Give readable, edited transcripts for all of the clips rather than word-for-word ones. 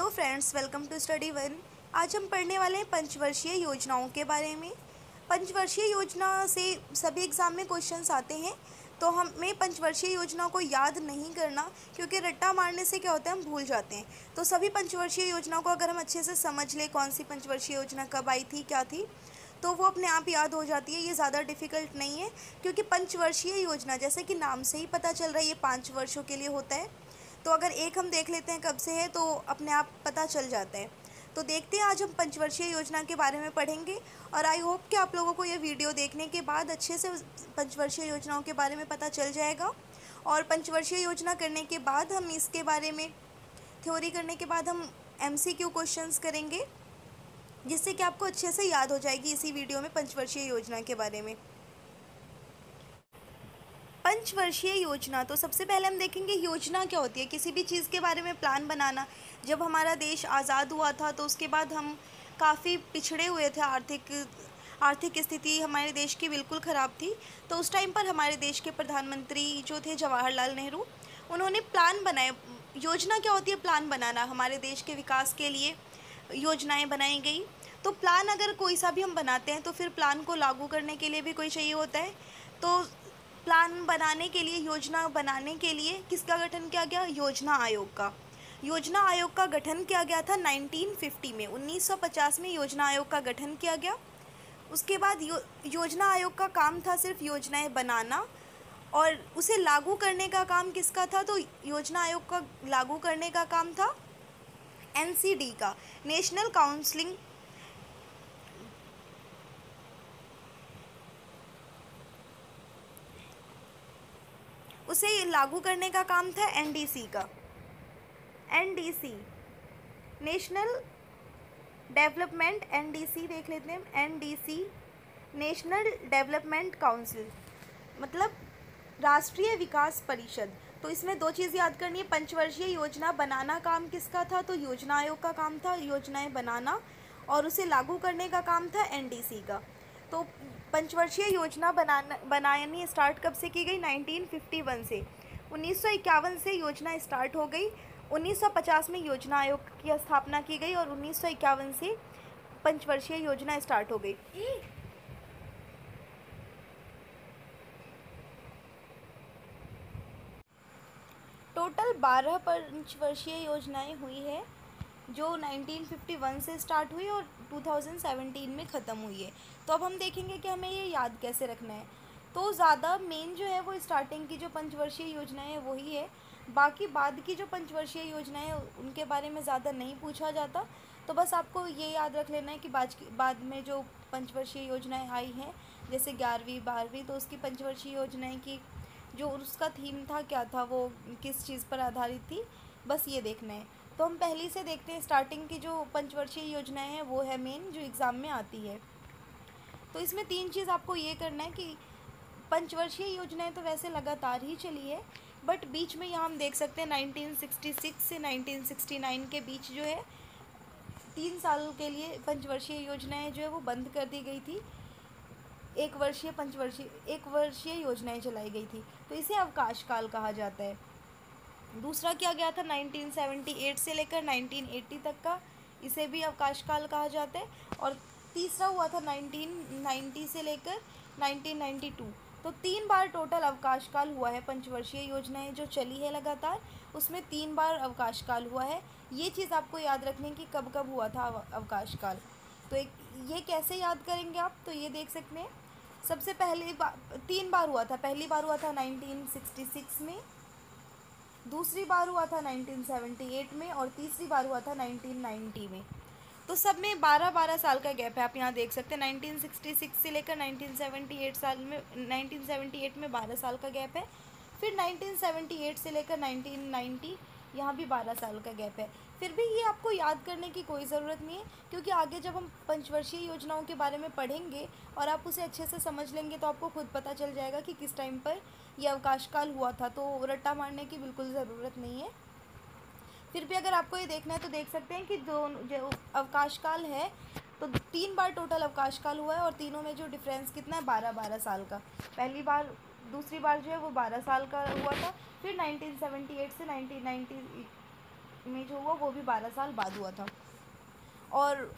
Hello friends, welcome to study one. आज हम पढ़ने वाले हैं पंचवर्षीय योजनाओं के बारे में। पंचवर्षीय योजना से सभी एग्ज़ाम में क्वेश्चंस आते हैं, तो हमें पंचवर्षीय योजना को याद नहीं करना, क्योंकि रट्टा मारने से क्या होता है, हम भूल जाते हैं। तो सभी पंचवर्षीय योजनाओं को अगर हम अच्छे से समझ लें, कौन सी पंचवर्षीय योजना कब आई थी, क्या थी, तो वो अपने आप याद हो जाती है। ये ज़्यादा डिफ़िकल्ट नहीं है, क्योंकि पंचवर्षीय योजना जैसे कि नाम से ही पता चल रहा है, ये 5 वर्षों के लिए होता है। तो अगर एक हम देख लेते हैं कब से है, तो अपने आप पता चल जाता है। तो देखते हैं, आज हम पंचवर्षीय योजना के बारे में पढ़ेंगे, और आई होप कि आप लोगों को ये वीडियो देखने के बाद अच्छे से पंचवर्षीय योजनाओं के बारे में पता चल जाएगा। और पंचवर्षीय योजना करने के बाद हम इसके बारे में थ्योरी करने के बाद हम MCQ क्वेश्चंस करेंगे, जिससे कि आपको अच्छे से याद हो जाएगी इसी वीडियो में पंचवर्षीय योजना के बारे में। पंचवर्षीय योजना, तो सबसे पहले हम देखेंगे योजना क्या होती है। किसी भी चीज़ के बारे में प्लान बनाना। जब हमारा देश आज़ाद हुआ था, तो उसके बाद हम काफ़ी पिछड़े हुए थे। आर्थिक स्थिति हमारे देश की बिल्कुल ख़राब थी। तो उस टाइम पर हमारे देश के प्रधानमंत्री जो थे जवाहरलाल नेहरू, उन्होंने प्लान बनाए। योजना क्या होती है? प्लान बनाना। हमारे देश के विकास के लिए योजनाएं बनाई गई। तो प्लान अगर कोई सा भी हम बनाते हैं, तो फिर प्लान को लागू करने के लिए भी कोई चाहिए होता है। तो प्लान बनाने के लिए, योजना बनाने के लिए किसका गठन किया गया? योजना आयोग का। योजना आयोग का गठन किया गया था 1950 में। 1950 में योजना आयोग का गठन किया गया। उसके बाद योजना आयोग का काम था सिर्फ योजनाएं बनाना, और उसे लागू करने का काम किसका था? तो योजना आयोग का लागू करने का काम था NCD का, नेशनल काउंसलिंग उसे लागू करने का काम था NDC का। NDC नेशनल डेवलपमेंट, NDC देख लेते हैं। NDC नेशनल डेवलपमेंट काउंसिल, मतलब राष्ट्रीय विकास परिषद। तो इसमें दो चीज़ याद करनी है। पंचवर्षीय योजना बनाना काम किसका था? तो योजना आयोग का काम था योजनाएं बनाना, और उसे लागू करने का काम था NDC का। तो पंचवर्षीय योजना बनानी स्टार्ट कब से की गई? 1951 से। 1951 से योजना स्टार्ट हो गई। 1950 में योजना आयोग की स्थापना की गई, और 1951 से पंचवर्षीय योजना स्टार्ट हो गई। टोटल 12 पंचवर्षीय योजनाएं हुई है, जो 1951 से स्टार्ट हुई और 2017 में ख़त्म हुई है। तो अब हम देखेंगे कि हमें ये याद कैसे रखना है। तो ज़्यादा मेन जो है वो स्टार्टिंग की जो पंचवर्षीय योजनाएं हैं वही है। बाकी बाद की जो पंचवर्षीय योजनाएं हैं उनके बारे में ज़्यादा नहीं पूछा जाता। तो बस आपको ये याद रख लेना है कि बाद में जो पंचवर्षीय योजनाएं आई हैं, जैसे 11वीं 12वीं, तो उसकी पंचवर्षीय योजनाएं की जो उसका थीम था, क्या था, वो किस चीज़ पर आधारित थी, बस ये देखना है। तो हम पहले से देखते हैं। स्टार्टिंग की जो पंचवर्षीय योजनाएं हैं वो है मेन, जो एग्ज़ाम में आती है। तो इसमें 3 चीज़ आपको ये करना है कि पंचवर्षीय योजनाएं तो वैसे लगातार ही चली है, बट बीच में यहाँ हम देख सकते हैं 1966 से 1969 के बीच जो है 3 साल के लिए पंचवर्षीय योजनाएं जो है वो बंद कर दी गई थी। एक वर्षीय योजनाएं चलाई गई थी, तो इसे अवकाश काल कहा जाता है। दूसरा किया गया था 1978 से लेकर 1980 तक का, इसे भी अवकाश काल कहा जाता है। और तीसरा हुआ था 1990 से लेकर 1992। तो 3 बार टोटल अवकाश काल हुआ है। पंचवर्षीय योजनाएं जो चली है लगातार, उसमें 3 बार अवकाश काल हुआ है। ये चीज़ आपको याद रखनी है कि कब कब हुआ था अवकाश काल। तो ये कैसे याद करेंगे आप? तो ये देख सकते हैं। सबसे पहले 3 बार हुआ था। पहली बार हुआ था 1966 में, दूसरी बार हुआ था 1978 में, और तीसरी बार हुआ था 1990 में। तो सब में 12-12 साल का गैप है। आप यहाँ देख सकते हैं 1966 से लेकर 1978 में 12 साल का गैप है। फिर 1978 से लेकर 1990, यहाँ भी 12 साल का गैप है। फिर भी ये आपको याद करने की कोई ज़रूरत नहीं है, क्योंकि आगे जब हम पंचवर्षीय योजनाओं के बारे में पढ़ेंगे और आप उसे अच्छे से समझ लेंगे, तो आपको खुद पता चल जाएगा कि किस टाइम पर यह अवकाश काल हुआ था। तो रट्टा मारने की बिल्कुल ज़रूरत नहीं है। फिर भी अगर आपको ये देखना है तो देख सकते हैं कि जो अवकाश काल है, तो 3 बार टोटल अवकाश काल हुआ है, और तीनों में जो डिफरेंस कितना है, 12-12 साल का। दूसरी बार जो है वो 12 साल का हुआ था। फिर 1978 से 1990 में में जो हुआ वो भी 12 साल बाद हुआ था। और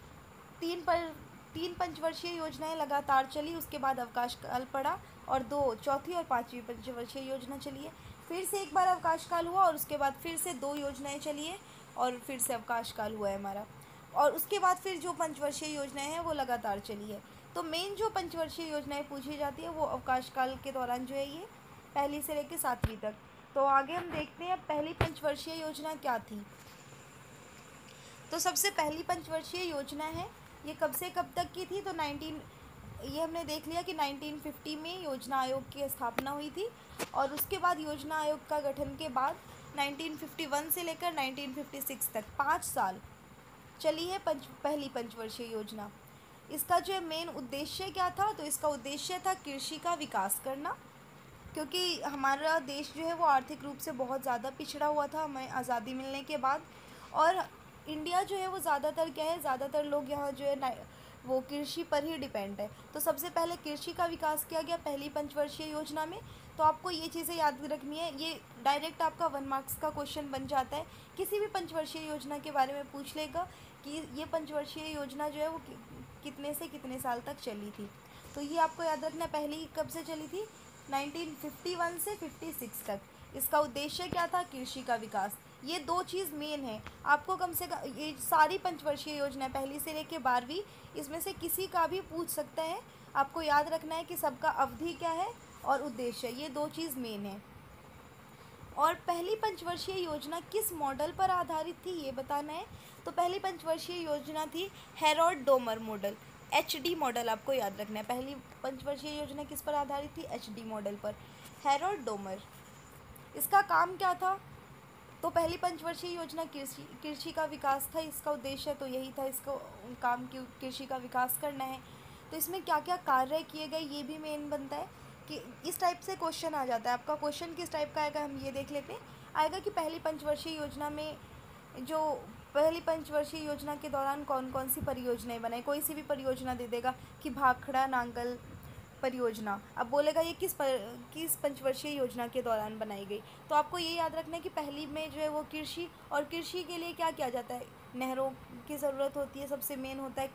तीन पर 3 पंचवर्षीय योजनाएं लगातार चली, उसके बाद अवकाश काल पड़ा और 2 चौथी और 5वीं पंचवर्षीय योजना चली है। फिर से एक बार अवकाश काल हुआ और उसके बाद फिर से 2 योजनाएं चली है और फिर से अवकाश काल हुआ है हमारा। और उसके बाद फिर जो पंचवर्षीय योजनाएं हैं वो लगातार चली है। तो मेन जो पंचवर्षीय योजनाएं पूछी जाती है वो अवकाश काल के दौरान जो है ये पहली से लेकर 7वीं तक। तो आगे हम देखते हैं पहली पंचवर्षीय योजना क्या थी। तो सबसे पहली पंचवर्षीय योजना है, ये कब से कब तक की थी, तो ये हमने देख लिया कि 1950 में योजना आयोग की स्थापना हुई थी और उसके बाद योजना आयोग का गठन के बाद 1951 से लेकर 1956 तक 5 साल चली है पहली पंचवर्षीय योजना। इसका जो मेन उद्देश्य क्या था, तो इसका उद्देश्य था कृषि का विकास करना, क्योंकि हमारा देश जो है वो आर्थिक रूप से बहुत ज़्यादा पिछड़ा हुआ था हमें आज़ादी मिलने के बाद। और इंडिया जो है वो ज़्यादातर क्या है, ज़्यादातर लोग यहाँ जो है वो कृषि पर ही डिपेंड है। तो सबसे पहले कृषि का विकास किया गया पहली पंचवर्षीय योजना में। तो आपको ये चीज़ें याद रखनी है, ये डायरेक्ट आपका 1 मार्क्स का क्वेश्चन बन जाता है। किसी भी पंचवर्षीय योजना के बारे में पूछ लेगा कि ये पंचवर्षीय योजना जो है वो कितने से कितने साल तक चली थी। तो ये आपको याद रखना, पहली कब से चली थी, 1951 से 56 तक। इसका उद्देश्य क्या था, कृषि का विकास। ये 2 चीज़ मेन है। आपको कम से कम ये सारी पंचवर्षीय योजना पहली से लेकर 12वीं, इसमें से किसी का भी पूछ सकता है। आपको याद रखना है कि सबका अवधि क्या है और उद्देश्य, ये 2 चीज़ मेन है। और पहली पंचवर्षीय योजना किस मॉडल पर आधारित थी ये बताना है। तो पहली पंचवर्षीय योजना थी Harold Domar model, HD model आपको याद रखना है। पहली पंचवर्षीय योजना किस पर आधारित थी, HD मॉडल पर, हेरोल्ड डोमर। इसका काम क्या था, तो पहली पंचवर्षीय योजना कृषि का विकास था, इसका उद्देश्य तो यही था, इसको काम कृषि का विकास करना है। तो इसमें क्या क्या कार्य किए गए ये भी मेन बनता है कि इस टाइप से क्वेश्चन आ जाता है। आपका क्वेश्चन किस टाइप का आएगा हम ये देख लेते हैं। आएगा कि पहली पंचवर्षीय योजना में जो पहली पंचवर्षीय योजना के दौरान कौन कौन सी परियोजनाएं बनाई, कोई सी भी परियोजना दे देगा कि भाखड़ा नांगल परियोजना। अब बोलेगा ये किस पंचवर्षीय योजना के दौरान बनाई गई। तो आपको ये याद रखना है कि पहली में जो है वो कृषि, और कृषि के लिए क्या किया जाता है, नहरों की ज़रूरत होती है, सबसे मेन होता है।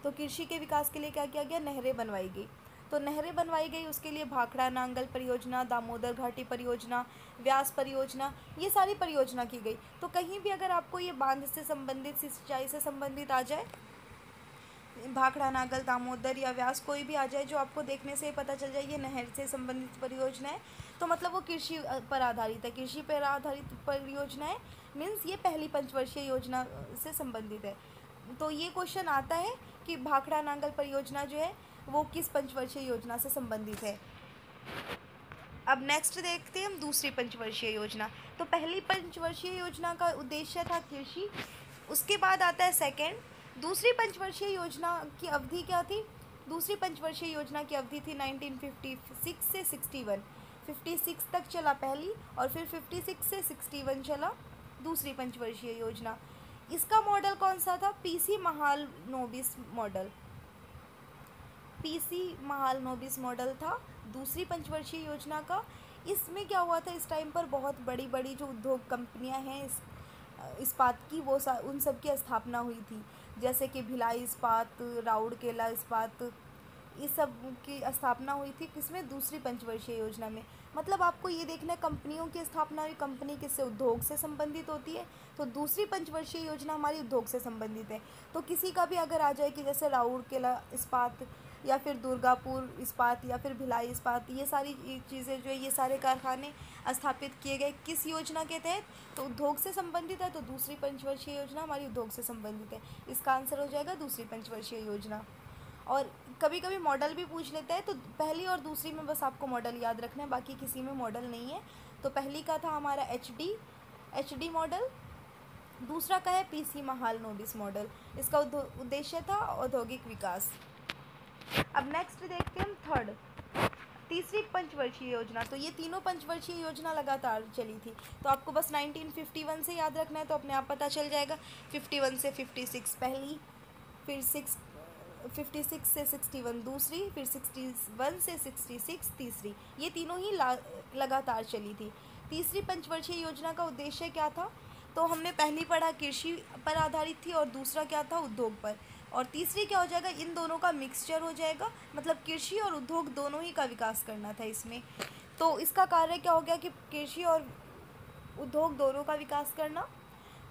तो कृषि के विकास के लिए क्या किया गया, नहरें बनवाई गई। तो नहरें बनवाई गई, उसके लिए भाखड़ा नांगल परियोजना, दामोदर घाटी परियोजना, व्यास परियोजना, ये सारी परियोजना की गई। तो कहीं भी अगर आपको ये बांध से संबंधित, सिंचाई से संबंधित आ जाए, भाखड़ा नांगल दामोदर या व्यास कोई भी आ जाए, जो आपको देखने से पता चल जाए ये नहर से संबंधित परियोजना है, तो मतलब वो कृषि पर आधारित है। कृषि पर आधारित परियोजना है, मीन्स ये पहली पंचवर्षीय योजना से संबंधित है। तो ये क्वेश्चन आता है कि भाखड़ा नांगल परियोजना जो है वो किस पंचवर्षीय योजना से संबंधित है। अब नेक्स्ट देखते हैं हम दूसरी पंचवर्षीय योजना। तो पहली पंचवर्षीय योजना का उद्देश्य था कृषि, उसके बाद आता है सेकेंड, दूसरी पंचवर्षीय योजना की अवधि क्या थी। दूसरी पंचवर्षीय योजना की अवधि थी 1956 से 61, 56 तक चला पहली और फिर 56 से 61 चला दूसरी पंचवर्षीय योजना। इसका मॉडल कौन सा था, PC Mahalanobis model. PC Mahalanobis model था दूसरी पंचवर्षीय योजना का। इसमें क्या हुआ था, इस टाइम पर बहुत बड़ी बड़ी जो उद्योग कंपनियां हैं इस्पात की, वो उन सब की स्थापना हुई थी, जैसे कि भिलाई इस्पात, राउरकेला इस्पात, इस सब की स्थापना हुई थी किसमें, दूसरी पंचवर्षीय योजना में। मतलब आपको ये देखना है कंपनियों की स्थापना हुई, कंपनी किससे, उद्योग से संबंधित होती है। तो दूसरी पंचवर्षीय योजना हमारी उद्योग से संबंधित है। तो किसी का भी अगर आ जाए कि जैसे राउरकेला इस्पात या फिर दुर्गापुर इस्पात या फिर भिलाई इस्पात, ये सारी चीज़ें जो है, ये सारे कारखाने स्थापित किए गए किस योजना के तहत, तो उद्योग से संबंधित है। तो दूसरी पंचवर्षीय योजना हमारी उद्योग से संबंधित है, इसका आंसर हो जाएगा दूसरी पंचवर्षीय योजना। और कभी कभी मॉडल भी पूछ लेता है, तो पहली और दूसरी में बस आपको मॉडल याद रखना है, बाकी किसी में मॉडल नहीं है। तो पहली का था हमारा HD मॉडल, दूसरा का है PC महालनोबिस मॉडल। इसका उद्देश्य था औद्योगिक विकास। अब नेक्स्ट देखते हैं हम थर्ड, तीसरी पंचवर्षीय योजना। तो ये तीनों पंचवर्षीय योजना लगातार चली थी। तो आपको बस 1951 से याद रखना है, तो अपने आप पता चल जाएगा। 51 से 56 पहली, फिर 56 से 61 दूसरी, फिर 61 से 66 तीसरी, ये तीनों ही लगातार चली थी। तीसरी पंचवर्षीय योजना का उद्देश्य क्या था, तो हमने पहली पढ़ा कृषि पर आधारित थी और दूसरा क्या था, उद्योग पर। और तीसरी क्या हो जाएगा, इन दोनों का मिक्सचर हो जाएगा, मतलब कृषि और उद्योग दोनों ही का विकास करना था इसमें। तो इसका कार्य क्या हो गया कि कृषि और उद्योग दोनों का विकास करना।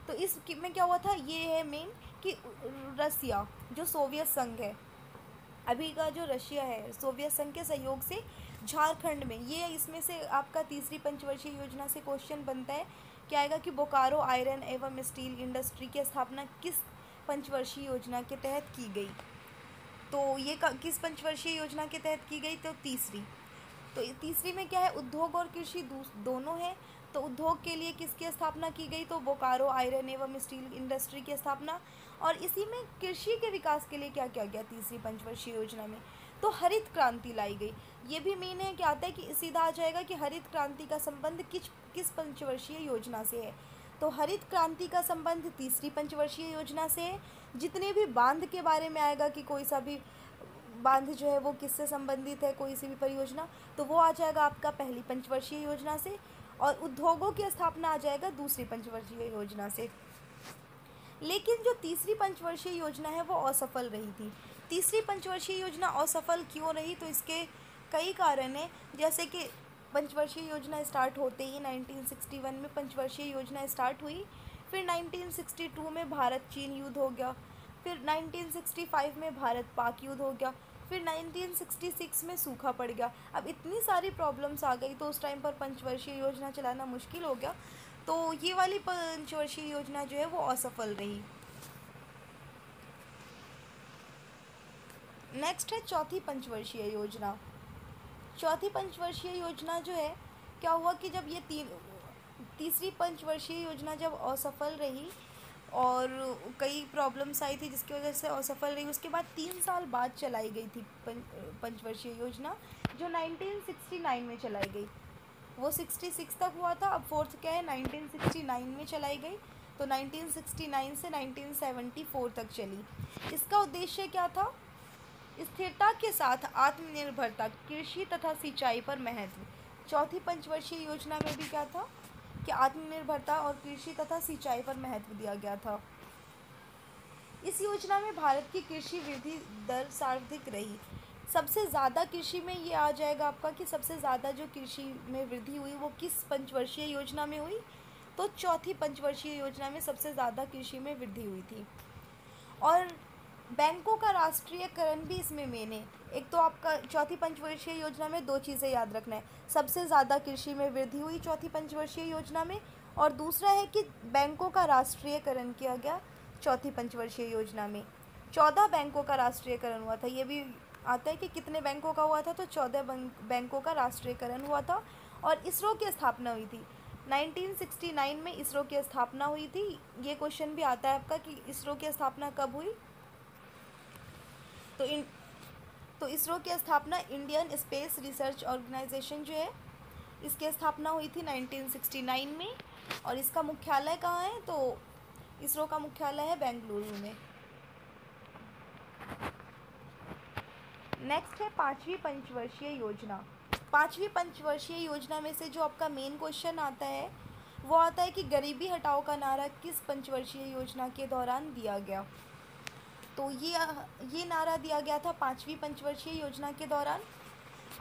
तो इस में क्या हुआ था, ये है मेन कि रसिया जो सोवियत संघ है, अभी का जो रशिया है, सोवियत संघ के सहयोग से झारखंड में, ये इसमें से आपका तीसरी पंचवर्षीय योजना से क्वेश्चन बनता है, क्या आएगा कि बोकारो आयरन एवं स्टील इंडस्ट्री की स्थापना किस पंचवर्षीय योजना के तहत की गई। तो ये किस पंचवर्षीय योजना के तहत की गई, तो तीसरी। तो तीसरी में क्या है, उद्योग और कृषि दोनों है। तो उद्योग के लिए किसकी स्थापना की गई, तो बोकारो आयरन एवं स्टील इंडस्ट्री की स्थापना। और इसी में कृषि के विकास के लिए क्या किया गया तीसरी पंचवर्षीय योजना में, तो हरित क्रांति लाई गई। ये भी मेन है, क्या आता है कि सीधा आ जाएगा कि हरित क्रांति का संबंध किस पंचवर्षीय योजना से है। तो हरित क्रांति का संबंध तीसरी पंचवर्षीय योजना से है। जितने भी बांध के बारे में आएगा कि कोई सा भी बांध जो है वो किससे संबंधित है, कोई सी भी परियोजना, तो वो आ जाएगा आपका पहली पंचवर्षीय योजना से। और उद्योगों की स्थापना आ जाएगा दूसरी पंचवर्षीय योजना से। लेकिन जो तीसरी पंचवर्षीय योजना है वो असफल रही थी। तीसरी पंचवर्षीय योजना असफल क्यों रही, तो इसके कई कारण हैं। जैसे कि पंचवर्षीय योजना स्टार्ट होते ही 1961 में पंचवर्षीय योजना स्टार्ट हुई, फिर 1962 में भारत चीन युद्ध हो गया, फिर 1965 में भारत पाक युद्ध हो गया, फिर 1966 में सूखा पड़ गया। अब इतनी सारी प्रॉब्लम्स आ गई तो उस टाइम पर पंचवर्षीय योजना चलाना मुश्किल हो गया। तो ये वाली पंचवर्षीय योजना जो है वो असफल रही। नेक्स्ट है चौथी पंचवर्षीय योजना। चौथी पंचवर्षीय योजना जो है, क्या हुआ कि जब ये तीसरी पंचवर्षीय योजना जब असफल रही और कई प्रॉब्लम्स आई थी जिसकी वजह से असफल रही, उसके बाद 3 साल बाद चलाई गई थी पंचवर्षीय योजना, जो 1969 में चलाई गई। वो 66 तक हुआ था, अब फोर्थ क्या है 1969 में चलाई गई। तो 1969 से 1974 तक चली। इसका उद्देश्य क्या था, स्थिरता के साथ आत्मनिर्भरता, कृषि तथा सिंचाई पर महत्व। चौथी पंचवर्षीय योजना में भी क्या था कि आत्मनिर्भरता और कृषि तथा सिंचाई पर महत्व दिया गया था। इस योजना में भारत की कृषि वृद्धि दर सर्वाधिक रही। सबसे ज़्यादा कृषि में ये आ जाएगा आपका कि सबसे ज़्यादा जो कृषि में वृद्धि हुई वो किस पंचवर्षीय योजना में हुई, तो चौथी पंचवर्षीय योजना में सबसे ज़्यादा कृषि में वृद्धि हुई थी। और बैंकों का राष्ट्रीयकरण भी इसमें मेन है। एक तो आपका चौथी पंचवर्षीय योजना में 2 चीज़ें याद रखना है, सबसे ज़्यादा कृषि में वृद्धि हुई चौथी पंचवर्षीय योजना में, और दूसरा है कि बैंकों का राष्ट्रीयकरण किया गया चौथी पंचवर्षीय योजना में। 14 बैंकों का राष्ट्रीयकरण हुआ था। ये भी आता है कि कितने बैंकों का हुआ था, तो 14 बैंकों का राष्ट्रीयकरण हुआ था। और इसरो की स्थापना हुई थी 1969 में, इसरो की स्थापना हुई थी। ये क्वेश्चन भी आता है आपका कि इसरो की स्थापना कब हुई, तो इसरो की स्थापना इंडियन स्पेस रिसर्च ऑर्गेनाइजेशन जो है, इसकी स्थापना हुई थी 1969 में। और इसका मुख्यालय कहाँ है, तो इसरो का मुख्यालय है बेंगलुरु में। नेक्स्ट है पांचवी पंचवर्षीय योजना। पांचवी पंचवर्षीय योजना में से जो आपका मेन क्वेश्चन आता है वो आता है कि गरीबी हटाओ का नारा किस पंचवर्षीय योजना के दौरान दिया गया। तो ये नारा दिया गया था पांचवी पंचवर्षीय योजना के दौरान।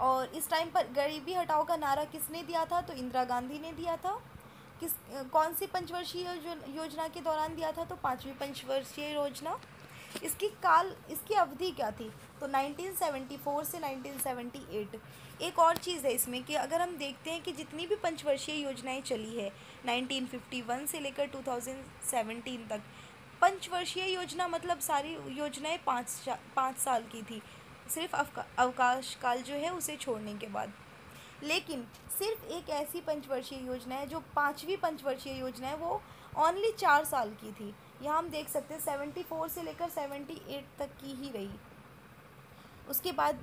और इस टाइम पर गरीबी हटाओ का नारा किसने दिया था, तो इंदिरा गांधी ने दिया था। कौन सी पंचवर्षीय योजना के दौरान दिया था, तो पांचवी पंचवर्षीय योजना। इसकी अवधि क्या थी, तो 1974 से 1978। एक और चीज़ है इसमें कि अगर हम देखते हैं कि जितनी भी पंचवर्षीय योजनाएं चली है 1951 से लेकर 2017 तक, पंचवर्षीय योजना मतलब सारी योजनाएं 5 साल की थी, सिर्फ अवकाश काल जो है उसे छोड़ने के बाद। लेकिन सिर्फ एक ऐसी पंचवर्षीय योजना है जो पांचवी पंचवर्षीय योजना है, वो ओनली 4 साल की थी। यहाँ हम देख सकते हैं 74 से लेकर 78 तक की ही रही। उसके बाद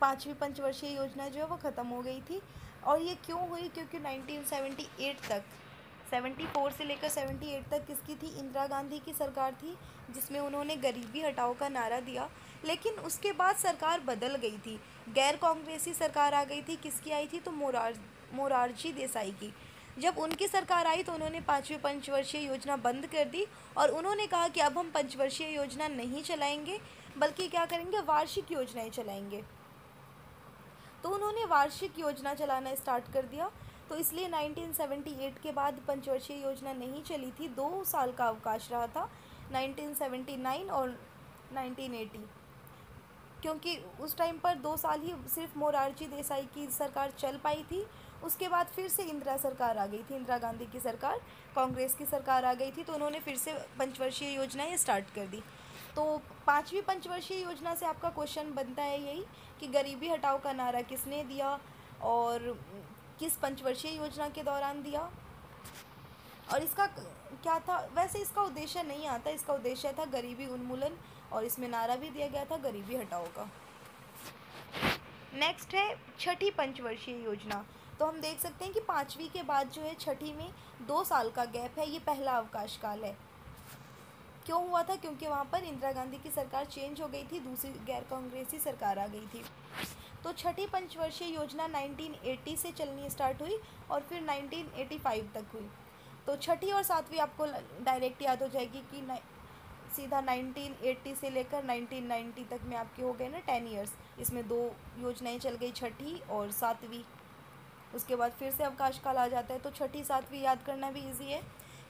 पांचवी पंचवर्षीय योजना जो है वो ख़त्म हो गई थी। और ये क्यों हुई, क्योंकि 1978 तक, 74 से लेकर 78 तक किसकी थी, इंदिरा गांधी की सरकार थी, जिसमें उन्होंने गरीबी हटाओ का नारा दिया। लेकिन उसके बाद सरकार बदल गई थी, गैर कांग्रेसी सरकार आ गई थी। किसकी आई थी, तो मोरारजी देसाई की। जब उनकी सरकार आई तो उन्होंने पाँचवीं पंचवर्षीय योजना बंद कर दी और उन्होंने कहा कि अब हम पंचवर्षीय योजना नहीं चलाएंगे, बल्कि क्या करेंगे, वार्षिक योजनाएं चलाएंगे। तो उन्होंने वार्षिक योजना चलाना स्टार्ट कर दिया। तो इसलिए 1978 के बाद पंचवर्षीय योजना नहीं चली थी, 2 साल का अवकाश रहा था, 1979 और 1980, क्योंकि उस टाइम पर 2 साल ही सिर्फ मोरारजी देसाई की सरकार चल पाई थी। उसके बाद फिर से इंदिरा सरकार आ गई थी, इंदिरा गांधी की सरकार, कांग्रेस की सरकार आ गई थी, तो उन्होंने फिर से पंचवर्षीय योजनाएं स्टार्ट कर दी। तो पाँचवीं पंचवर्षीय योजना से आपका क्वेश्चन बनता है यही कि गरीबी हटाओ का नारा किसने दिया और किस पंचवर्षीय योजना के दौरान दिया, और इसका क्या था। वैसे इसका उद्देश्य नहीं आता, इसका उद्देश्य था गरीबी उन्मूलन, और इसमें नारा भी दिया गया था गरीबी हटाओ का। नेक्स्ट है छठी पंचवर्षीय योजना। तो हम देख सकते हैं कि पाँचवीं के बाद जो है छठी में 2 साल का गैप है, ये पहला अवकाश काल है। क्यों हुआ था? क्योंकि वहाँ पर इंदिरा गांधी की सरकार चेंज हो गई थी, दूसरी गैर कांग्रेसी सरकार आ गई थी। तो छठी पंचवर्षीय योजना 1980 से चलनी स्टार्ट हुई और फिर 1985 तक हुई। तो छठी और सातवीं आपको डायरेक्ट याद हो जाएगी कि सीधा 1980 से लेकर 1990 तक में आपके हो गए ना 10 ईयर्स। इसमें 2 योजनाएं चल गई, छठी और सातवीं। उसके बाद फिर से अवकाश काल आ जाता है। तो छठी सातवीं याद करना भी इजी है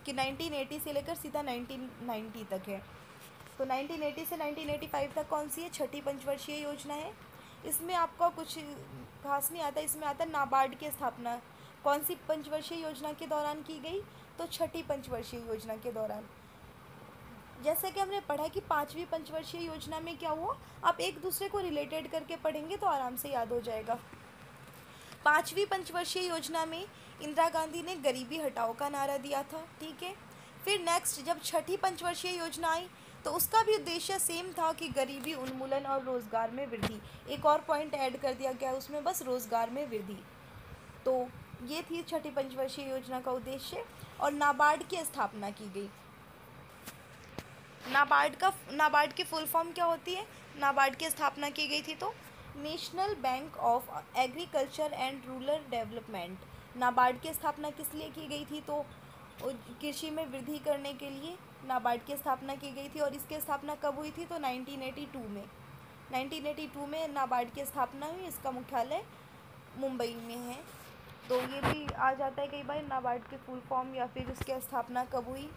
कि 1980 से लेकर सीधा 1990 तक है। तो 1980 से 1985 तक कौन सी है? छठी पंचवर्षीय योजना है। इसमें आपका कुछ खास नहीं आता, इसमें आता नाबार्ड की स्थापना कौन सी पंचवर्षीय योजना के दौरान की गई? तो छठी पंचवर्षीय योजना के दौरान। जैसे कि हमने पढ़ा कि पाँचवीं पंचवर्षीय योजना में क्या हुआ, आप एक दूसरे को रिलेटेड करके पढ़ेंगे तो आराम से याद हो जाएगा। पाँचवीं पंचवर्षीय योजना में इंदिरा गांधी ने गरीबी हटाओ का नारा दिया था, ठीक है। फिर नेक्स्ट जब छठी पंचवर्षीय योजना आई तो उसका भी उद्देश्य सेम था कि गरीबी उन्मूलन और रोज़गार में वृद्धि। एक और पॉइंट ऐड कर दिया गया उसमें, बस रोज़गार में वृद्धि। तो ये थी छठी पंचवर्षीय योजना का उद्देश्य। और नाबार्ड की स्थापना की गई। नाबार्ड की फुल फॉर्म क्या होती है? नाबार्ड की स्थापना की गई थी तो national bank of agriculture and rural development. NABARD की स्थापना किस लिए की गई थी? तो कृषि में वृद्धि करने के लिए नाबार्ड की स्थापना की गई थी। और इसकी स्थापना कब हुई थी? तो 1982 में। 1982 में नाबार्ड की स्थापना हुई। इसका मुख्यालय मुंबई में है। तो ये भी आ जाता है कई बार, नाबार्ड की फुल फॉर्म या फिर उसकी स्थापना कब हुई।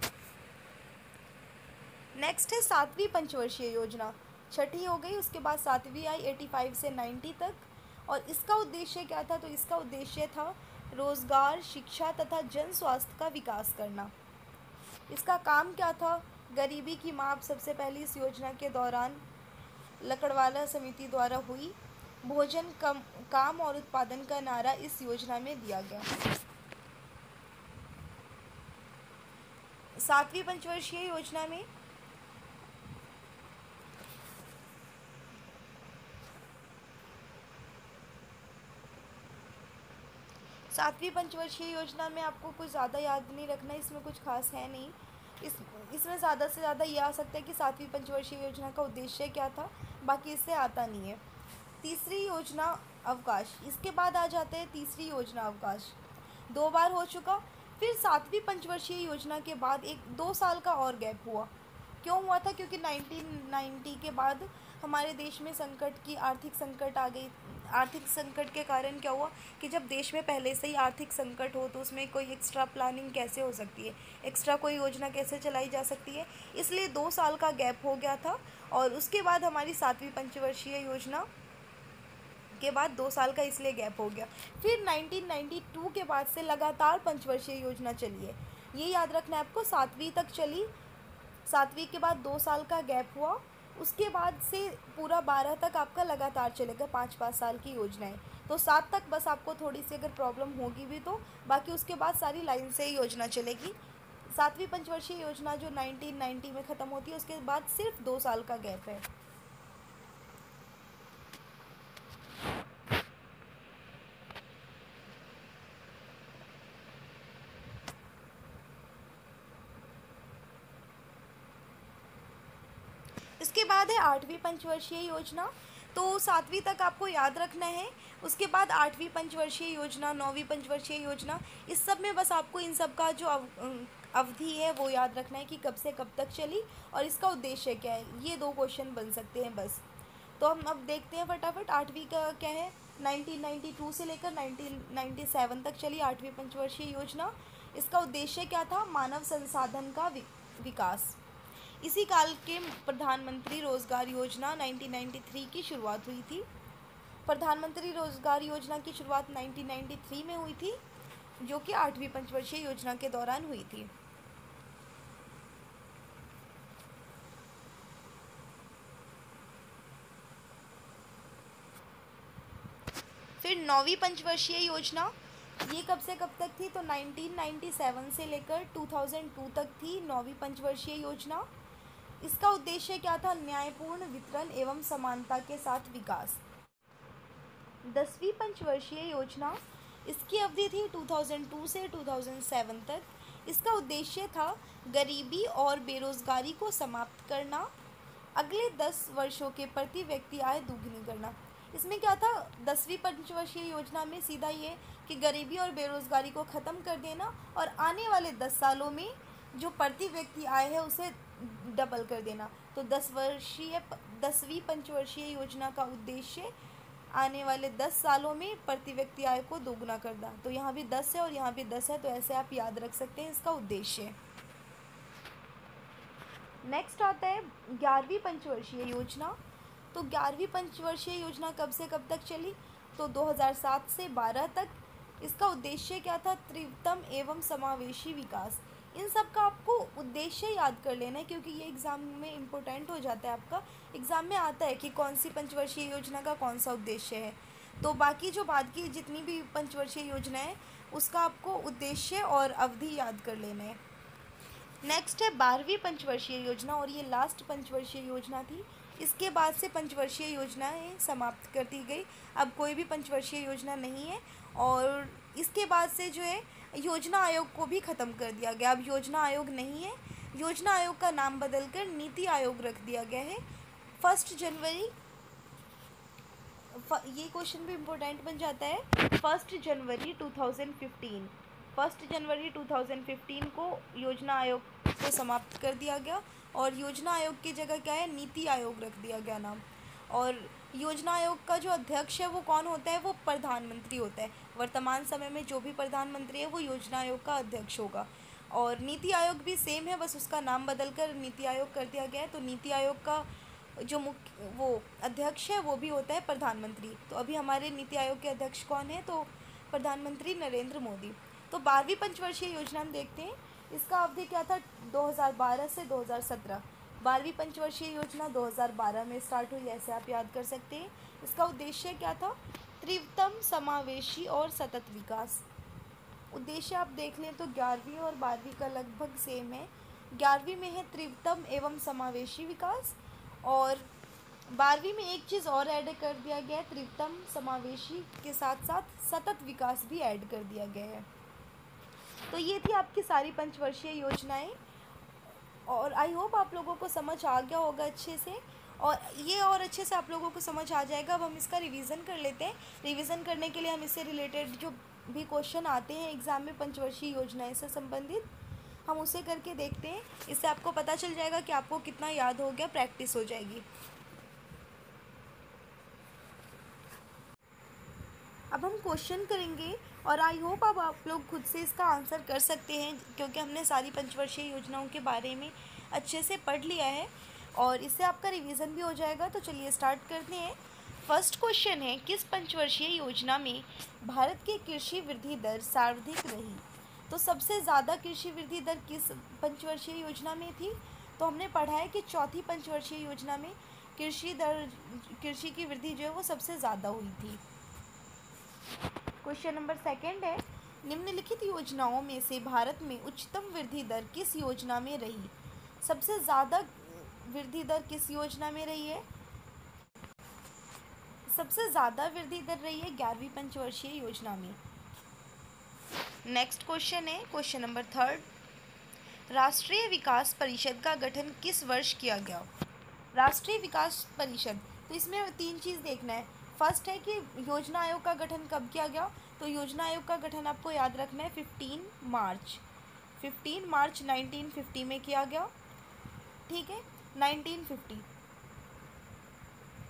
नेक्स्ट है सातवीं पंचवर्षीय योजना। छठी हो गई, उसके बाद सातवीं आई 85 से 90 तक। और इसका उद्देश्य क्या था? तो इसका उद्देश्य था रोज़गार, शिक्षा तथा जन स्वास्थ्य का विकास करना। इसका काम क्या था? गरीबी की माप सबसे पहले इस योजना के दौरान लकड़वाला समिति द्वारा हुई। भोजन कम काम और उत्पादन का नारा इस योजना में दिया गया। सातवीं पंचवर्षीय योजना में योजना में आपको कुछ ज़्यादा याद नहीं रखना, इसमें कुछ खास है नहीं। इसमें ज़्यादा से ज़्यादा ये आ सकता है कि सातवीं पंचवर्षीय योजना का उद्देश्य क्या था, बाकी इससे आता नहीं है। तीसरी योजना अवकाश, इसके बाद आ जाते हैं तीसरी योजना अवकाश। 2 बार हो चुका। फिर सातवीं पंचवर्षीय योजना के बाद 2 साल का और गैप हुआ। क्यों हुआ था? क्योंकि 1990 के बाद हमारे देश में आर्थिक संकट आ गई। आर्थिक संकट के कारण क्या हुआ कि जब देश में पहले से ही आर्थिक संकट हो तो उसमें कोई एक्स्ट्रा प्लानिंग कैसे हो सकती है, एक्स्ट्रा कोई योजना कैसे चलाई जा सकती है। इसलिए 2 साल का गैप हो गया था। और उसके बाद हमारी सातवीं पंचवर्षीय योजना के बाद 2 साल का इसलिए गैप हो गया। फिर 1992 के बाद से लगातार पंचवर्षीय योजना चली है। ये याद रखना है आपको, सातवीं तक चली, सातवीं के बाद 2 साल का गैप हुआ, उसके बाद से पूरा 12 तक आपका लगातार चलेगा, 5-5 साल की योजनाएं। तो 7 तक बस आपको थोड़ी सी अगर प्रॉब्लम होगी भी तो, बाकी उसके बाद सारी लाइन से ही योजना चलेगी। सातवीं पंचवर्षीय योजना जो 1990 में ख़त्म होती है, उसके बाद सिर्फ 2 साल का गैप है। इसके बाद है आठवीं पंचवर्षीय योजना। तो 7वीं तक आपको याद रखना है। उसके बाद 8वीं पंचवर्षीय योजना, 9वीं पंचवर्षीय योजना, इस सब में बस आपको इन सब का जो अवधि है वो याद रखना है कि कब से कब तक चली और इसका उद्देश्य क्या है। ये 2 क्वेश्चन बन सकते हैं बस। तो हम अब देखते हैं फटाफट। 8वीं का क्या है, 1992 से लेकर 1997 तक चली 8वीं पंचवर्षीय योजना। इसका उद्देश्य क्या था, मानव संसाधन का विकास। इसी काल के प्रधानमंत्री रोजगार योजना 1993 की शुरुआत हुई थी। प्रधानमंत्री रोजगार योजना की शुरुआत 1993 में हुई थी, जो कि 8वीं पंचवर्षीय योजना के दौरान हुई थी। फिर 9वीं पंचवर्षीय योजना, ये कब से कब तक थी, तो 1997 से लेकर 2002 तक थी 9वीं पंचवर्षीय योजना। इसका उद्देश्य क्या था, न्यायपूर्ण वितरण एवं समानता के साथ विकास। 10वीं पंचवर्षीय योजना, इसकी अवधि थी 2002 से 2007 तक। इसका उद्देश्य था गरीबी और बेरोजगारी को समाप्त करना, अगले 10 वर्षों के प्रति व्यक्ति आय दोगुनी करना। इसमें क्या था, 10वीं पंचवर्षीय योजना में सीधा ये कि गरीबी और बेरोजगारी को ख़त्म कर देना और आने वाले 10 सालों में जो प्रति व्यक्ति आय है उसे डबल कर देना। तो 10वीं पंचवर्षीय योजना का उद्देश्य आने वाले 10 सालों में प्रति व्यक्ति आय को दोगुना करना। तो यहाँ भी 10 है और यहाँ भी 10 है, तो ऐसे आप याद रख सकते हैं इसका उद्देश्य। नेक्स्ट आता है 11वीं पंचवर्षीय योजना। तो 11वीं पंचवर्षीय योजना कब से कब तक चली, तो 2007 से 12 तक। इसका उद्देश्य क्या था, तीव्रतम एवं समावेशी विकास। इन सब का आपको उद्देश्य याद कर लेना है, क्योंकि ये एग्ज़ाम में इम्पोर्टेंट हो जाता है। आपका एग्ज़ाम में आता है कि कौन सी पंचवर्षीय योजना का कौन सा उद्देश्य है। तो बाकी जो बाद की जितनी भी पंचवर्षीय योजना है उसका आपको उद्देश्य और अवधि याद कर लेना है। नेक्स्ट है 12वीं पंचवर्षीय योजना, और ये लास्ट पंचवर्षीय योजना थी। इसके बाद से पंचवर्षीय योजनाएं समाप्त कर दी गई। अब कोई भी पंचवर्षीय योजना नहीं है, और इसके बाद से जो है योजना आयोग को भी ख़त्म कर दिया गया। अब योजना आयोग नहीं है, योजना आयोग का नाम बदलकर नीति आयोग रख दिया गया है। 1 जनवरी, ये क्वेश्चन भी इम्पोर्टेंट बन जाता है। 1 जनवरी 2015, 1 जनवरी 2015 को योजना आयोग को समाप्त कर दिया गया और योजना आयोग की जगह क्या है, नीति आयोग रख दिया गया नाम। और योजना आयोग का जो अध्यक्ष है वो कौन होता है, वो प्रधानमंत्री होता है। वर्तमान समय में जो भी प्रधानमंत्री है वो योजना आयोग का अध्यक्ष होगा। और नीति आयोग भी सेम है, बस उसका नाम बदलकर नीति आयोग कर दिया गया है। तो नीति आयोग का जो मुख्य वो अध्यक्ष है वो भी होता है प्रधानमंत्री। तो अभी हमारे नीति आयोग के अध्यक्ष कौन है, तो प्रधानमंत्री नरेंद्र मोदी। तो 12वीं पंचवर्षीय योजना हम देखते हैं। इसका अवधि क्या था, 2012 से 2017। 12वीं पंचवर्षीय योजना 2012 में स्टार्ट हुई, ऐसे आप याद कर सकते हैं। इसका उद्देश्य क्या था, तीव्रतम समावेशी और सतत विकास। उद्देश्य आप देख लें तो 11वीं और 12वीं का लगभग सेम है। 11वीं में है तीव्रतम एवं समावेशी विकास, और 12वीं में एक चीज़ और ऐड कर दिया गया है, तीव्रतम समावेशी के साथ साथ सतत विकास भी ऐड कर दिया गया है। तो ये थी आपकी सारी पंचवर्षीय योजनाएं, और आई होप आप लोगों को समझ आ गया होगा अच्छे से, और ये और अच्छे से आप लोगों को समझ आ जाएगा। अब हम इसका रिवीजन कर लेते हैं। रिवीजन करने के लिए हम इससे रिलेटेड जो भी क्वेश्चन आते हैं एग्ज़ाम में पंचवर्षीय योजनाएं से संबंधित, हम उसे करके देखते हैं। इससे आपको पता चल जाएगा कि आपको कितना याद हो गया, प्रैक्टिस हो जाएगी। अब हम क्वेश्चन करेंगे, और आई होप अब आप लोग खुद से इसका आंसर कर सकते हैं, क्योंकि हमने सारी पंचवर्षीय योजनाओं के बारे में अच्छे से पढ़ लिया है और इससे आपका रिवीजन भी हो जाएगा। तो चलिए स्टार्ट करते हैं। फर्स्ट क्वेश्चन है, किस पंचवर्षीय योजना में भारत की कृषि वृद्धि दर सर्वाधिक रही। तो सबसे ज़्यादा कृषि वृद्धि दर किस पंचवर्षीय योजना में थी, तो हमने पढ़ा है कि चौथी पंचवर्षीय योजना में कृषि की वृद्धि जो है वो सबसे ज़्यादा हुई थी। क्वेश्चन नंबर 2 है, निम्नलिखित योजनाओं में से भारत में उच्चतम वृद्धि दर किस योजना में रही। सबसे ज़्यादा वृद्धि दर किस योजना में रही है, सबसे ज़्यादा वृद्धि दर रही है 11वीं पंचवर्षीय योजना में। नेक्स्ट क्वेश्चन है, क्वेश्चन नंबर 3, राष्ट्रीय विकास परिषद का गठन किस वर्ष किया गया। राष्ट्रीय विकास परिषद तो इसमें तीन चीज़ देखना है। फर्स्ट है कि योजना आयोग का गठन कब किया गया, तो योजना आयोग का गठन आपको याद रखना है 15 मार्च 1950 में किया गया। ठीक है, 1950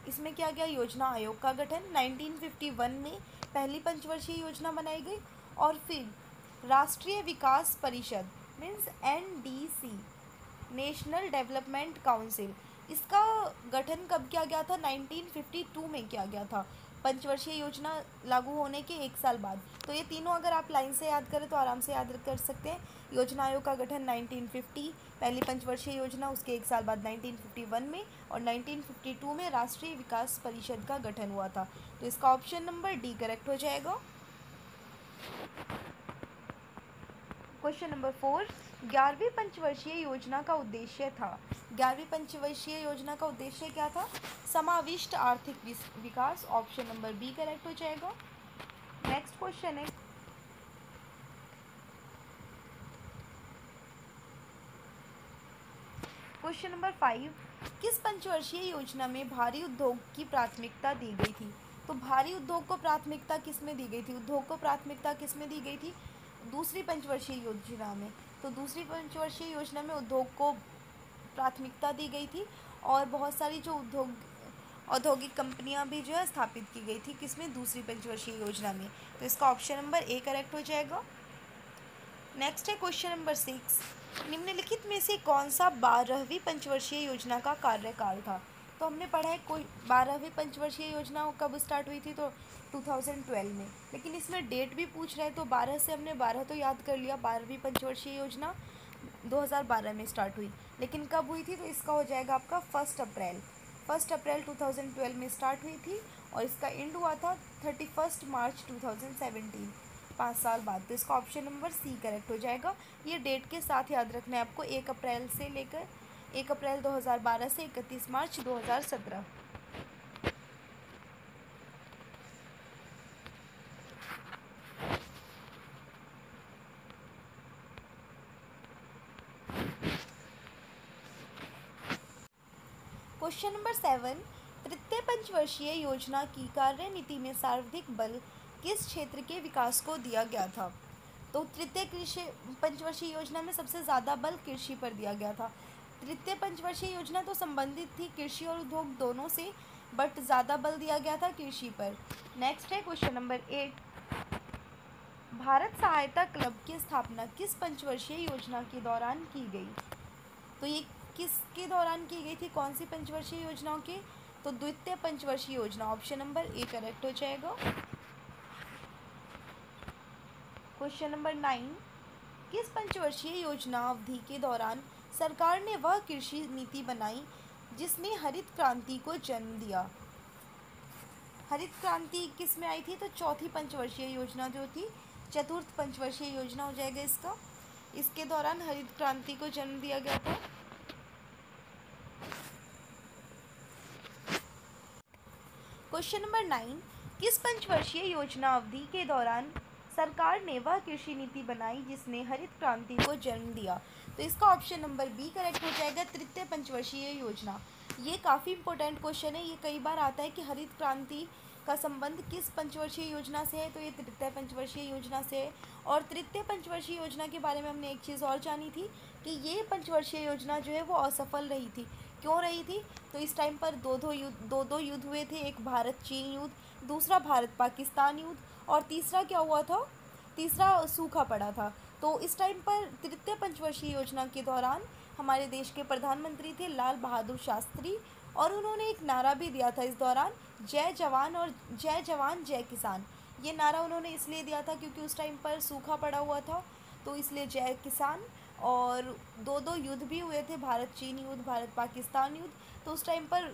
इसमें किया गया योजना आयोग का गठन। 1951 में पहली पंचवर्षीय योजना बनाई गई, और फिर राष्ट्रीय विकास परिषद means NDC, national development council, इसका गठन कब किया गया था, 1952 में किया गया था, पंचवर्षीय योजना लागू होने के एक साल बाद। तो ये तीनों अगर आप लाइन से याद करें तो आराम से याद कर सकते हैं। योजना आयोग का गठन 1950, पहली पंचवर्षीय योजना उसके एक साल बाद 1951 में, और 1952 में राष्ट्रीय विकास परिषद का गठन हुआ था। तो इसका ऑप्शन नंबर डी करेक्ट हो जाएगा। क्वेश्चन नंबर 4, 11वीं पंचवर्षीय योजना का उद्देश्य था। 11वीं पंचवर्षीय योजना का उद्देश्य क्या था, समाविष्ट आर्थिक विकास। ऑप्शन नंबर बी करेक्ट हो जाएगा। नेक्स्ट क्वेश्चन है क्वेश्चन नंबर 5, किस पंचवर्षीय योजना में भारी उद्योग की प्राथमिकता दी गई थी। तो भारी उद्योग को प्राथमिकता किस में दी गई थी, उद्योग को प्राथमिकता किस में दी गई थी, दूसरी पंचवर्षीय योजना में। तो दूसरी पंचवर्षीय योजना में उद्योग को प्राथमिकता दी गई थी, और बहुत सारी जो औद्योगिक कंपनियां भी जो है स्थापित की गई थी, किसमें, दूसरी पंचवर्षीय योजना में। तो इसका ऑप्शन नंबर ए करेक्ट हो जाएगा। नेक्स्ट है क्वेश्चन नंबर 6, निम्नलिखित में से कौन सा 12वीं पंचवर्षीय योजना का कार्यकाल था। तो हमने पढ़ा है कोई 12वीं पंचवर्षीय योजना कब स्टार्ट हुई थी, तो 2012 में, लेकिन इसमें डेट भी पूछ रहा है। तो 12 से हमने 12 तो याद कर लिया, 12वीं पंचवर्षीय योजना 2012 में स्टार्ट हुई, लेकिन कब हुई थी, तो इसका हो जाएगा आपका 1 अप्रैल 2012 में स्टार्ट हुई थी, और इसका एंड हुआ था 31 मार्च 2017, 5 साल बाद। तो इसका ऑप्शन नंबर सी करेक्ट हो जाएगा। ये डेट के साथ याद रखना है आपको, 1 अप्रैल से लेकर 1 अप्रैल 2012 से 31 मार्च 2017। क्वेश्चन नंबर 7, तृतीय पंचवर्षीय योजना की कार्यनीति में सर्वाधिक बल किस क्षेत्र के विकास को दिया गया था। तो तृतीय पंचवर्षीय योजना में सबसे ज़्यादा बल कृषि पर दिया गया था। तृतीय पंचवर्षीय योजना तो संबंधित थी कृषि और उद्योग दोनों से, बट ज़्यादा बल दिया गया था कृषि पर। नेक्स्ट है क्वेश्चन नंबर 8, भारत सहायता क्लब की स्थापना किस पंचवर्षीय योजना के दौरान की गई। तो ये किसके दौरान की गई थी, कौन सी पंचवर्षीय योजनाओं के, तो द्वितीय पंचवर्षीय योजना। ऑप्शन नंबर ए करेक्ट हो जाएगा। क्वेश्चन नंबर 9, किस पंचवर्षीय योजना अवधि के दौरान सरकार ने वह कृषि नीति बनाई जिसने हरित क्रांति को जन्म दिया। हरित क्रांति किस में आई थी, तो चौथी पंचवर्षीय योजना जो थी, चतुर्थ पंचवर्षीय योजना हो जाएगा इसका, इसके दौरान हरित क्रांति को जन्म दिया गया था। क्वेश्चन नंबर 9, किस पंचवर्षीय योजना अवधि के दौरान सरकार ने वह कृषि नीति बनाई जिसने हरित क्रांति को जन्म दिया। तो इसका ऑप्शन नंबर बी करेक्ट हो जाएगा, तृतीय पंचवर्षीय योजना। ये काफ़ी इंपॉर्टेंट क्वेश्चन है, ये कई बार आता है कि हरित क्रांति का संबंध किस पंचवर्षीय योजना से है, तो ये तृतीय पंचवर्षीय योजना से है। और तृतीय पंचवर्षीय योजना के बारे में हमने एक चीज़ और जानी थी कि ये पंचवर्षीय योजना जो है वो असफल रही थी। क्यों रही थी, तो इस टाइम पर दो युद्ध हुए थे, एक भारत चीन युद्ध, दूसरा भारत पाकिस्तान युद्ध, और तीसरा क्या हुआ था, तीसरा सूखा पड़ा था। तो इस टाइम पर तृतीय पंचवर्षीय योजना के दौरान हमारे देश के प्रधानमंत्री थे लाल बहादुर शास्त्री, और उन्होंने एक नारा भी दिया था इस दौरान, जय जवान जय किसान। ये नारा उन्होंने इसलिए दिया था क्योंकि उस टाइम पर सूखा पड़ा हुआ था, तो इसलिए जय किसान। और दो युद्ध भी हुए थे, भारत चीन युद्ध, भारत पाकिस्तान युद्ध। तो उस टाइम पर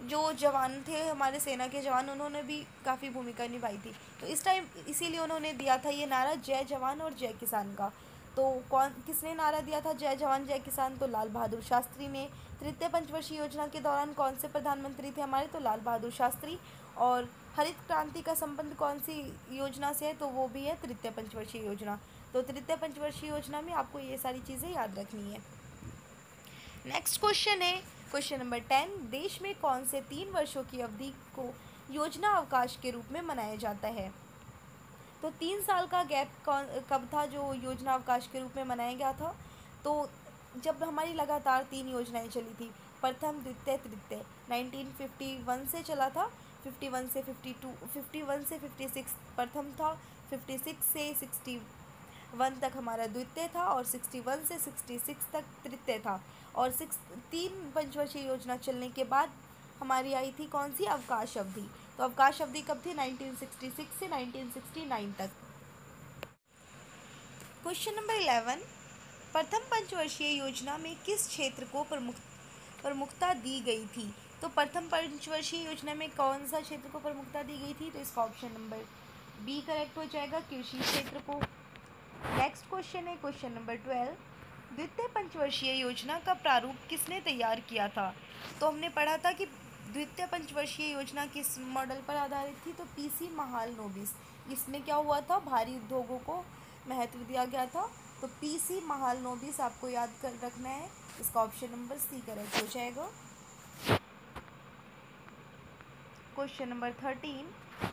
जो जवान थे हमारे सेना के जवान, उन्होंने भी काफ़ी भूमिका निभाई थी। तो इस टाइम इसीलिए उन्होंने दिया था ये नारा, जय जवान और जय किसान का। तो किसने नारा दिया था जय जवान जय किसान, तो लाल बहादुर शास्त्री ने। तृतीय पंचवर्षीय योजना के दौरान कौन से प्रधानमंत्री थे हमारे, तो लाल बहादुर शास्त्री। और हरित क्रांति का संबंध कौन सी योजना से है, तो वो भी है तृतीय पंचवर्षीय योजना। तो तृतीय पंचवर्षीय योजना में आपको ये सारी चीज़ें याद रखनी है। नेक्स्ट क्वेश्चन है, क्वेश्चन नंबर 10, देश में कौन से 3 वर्षों की अवधि को योजना अवकाश के रूप में मनाया जाता है? तो 3 साल का गैप कब था जो योजना अवकाश के रूप में मनाया गया था? तो जब हमारी लगातार 3 योजनाएं चली थी, प्रथम द्वितीय तृतीय, 1951 से चला था, 51 से 52, 51 से 56 प्रथम था, 56 से 61 तक हमारा द्वितीय था और 61 से 66 तक तृतीय था। और 3 पंचवर्षीय योजना चलने के बाद हमारी आई थी कौन सी? अवकाश अवधि। तो अवकाश अवधि कब थी? 1966 से 1969 तक। क्वेश्चन नंबर 11, प्रथम पंचवर्षीय योजना में किस क्षेत्र को प्रमुखता दी गई थी? तो प्रथम पंचवर्षीय योजना में कौन सा क्षेत्र को प्रमुखता दी गई थी? तो इसका ऑप्शन नंबर बी करेक्ट हो जाएगा, कृषि क्षेत्र को। नेक्स्ट क्वेश्चन है क्वेश्चन नंबर 12, द्वितीय पंचवर्षीय योजना का प्रारूप किसने तैयार किया था? तो हमने पढ़ा था कि द्वितीय पंचवर्षीय योजना किस मॉडल पर आधारित थी? तो पीसी महालनोबिस। इसमें क्या हुआ था? भारी उद्योगों को महत्व दिया गया था। तो पीसी महालनोबिस आपको याद कर रखना है। इसका ऑप्शन नंबर सी करेक्ट हो जाएगा। क्वेश्चन नंबर 13,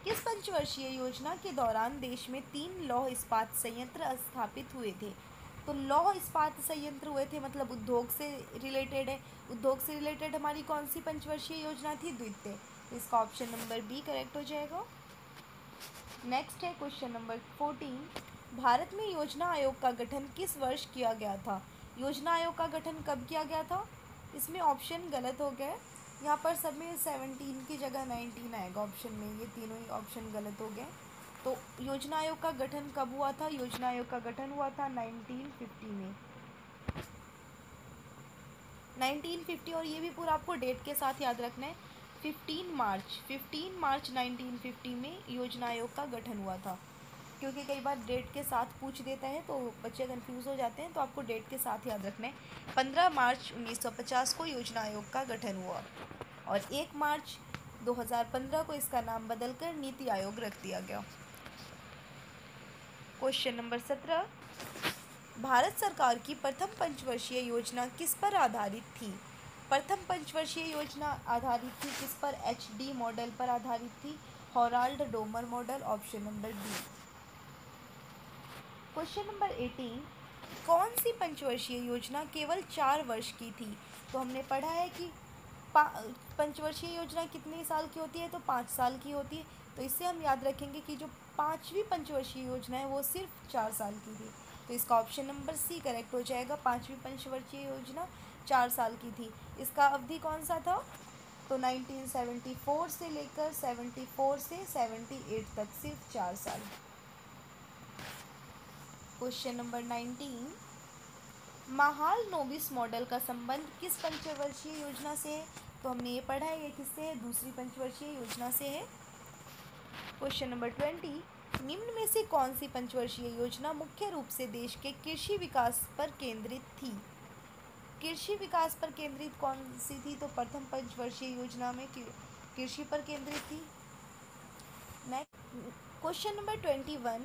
किस पंचवर्षीय योजना के दौरान देश में 3 लौह इस्पात संयंत्र स्थापित हुए थे? तो लौह इस्पात संयंत्र हुए थे मतलब उद्योग से रिलेटेड है। उद्योग से रिलेटेड हमारी कौन सी पंचवर्षीय योजना थी? द्वितीय। तो इसका ऑप्शन नंबर बी करेक्ट हो जाएगा। नेक्स्ट है क्वेश्चन नंबर 14, भारत में योजना आयोग का गठन किस वर्ष किया गया था? योजना आयोग का गठन कब किया गया था? इसमें ऑप्शन गलत हो गए, यहाँ पर सब में 17 की जगह 19 आएगा ऑप्शन में, ये तीनों ही ऑप्शन गलत हो गए। तो योजना आयोग का गठन कब हुआ था? योजना आयोग का गठन हुआ था 1950 में, 1950। और ये भी पूरा आपको डेट के साथ याद रखना है, 15 मार्च 1950 में योजना आयोग का गठन हुआ था। क्योंकि कई बार डेट के साथ पूछ देता है तो बच्चे कंफ्यूज हो जाते हैं, तो आपको डेट के साथ याद रखना है। 15 मार्च 1950 को योजना आयोग का गठन हुआ और 1 मार्च 2015 को इसका नाम बदलकर नीति आयोग रख दिया गया। क्वेश्चन नंबर 17, भारत सरकार की प्रथम पंचवर्षीय योजना किस पर आधारित थी? प्रथम पंचवर्षीय योजना आधारित थी किस पर? HD मॉडल पर आधारित थी, Harrod Domar model, option number D. Question number 18, कौन सी पंचवर्षीय योजना केवल 4 वर्ष की थी? तो हमने पढ़ा है कि पंचवर्षीय योजना कितने साल की होती है? तो 5 साल की होती है। तो इससे हम याद रखेंगे कि जो 5वीं पंचवर्षीय योजना है वो सिर्फ 4 साल की थी। तो इसका ऑप्शन नंबर सी करेक्ट हो जाएगा। 5वीं पंचवर्षीय योजना 4 साल की थी। इसका अवधि कौन सा था? तो 1974 से लेकर 74 से 78 तक, सिर्फ 4 साल। क्वेश्चन नंबर 19, महालनोबिस मॉडल का संबंध किस पंचवर्षीय योजना से है? तो हमने ये पढ़ा है, ये किससे है? दूसरी पंचवर्षीय योजना से है। क्वेश्चन नंबर 20, निम्न में से कौन सी पंचवर्षीय योजना मुख्य रूप से देश के कृषि विकास पर केंद्रित थी? कृषि विकास पर केंद्रित कौन सी थी? तो प्रथम पंचवर्षीय योजना में कृषि पर केंद्रित थी। नेक्स्ट क्वेश्चन नंबर 21,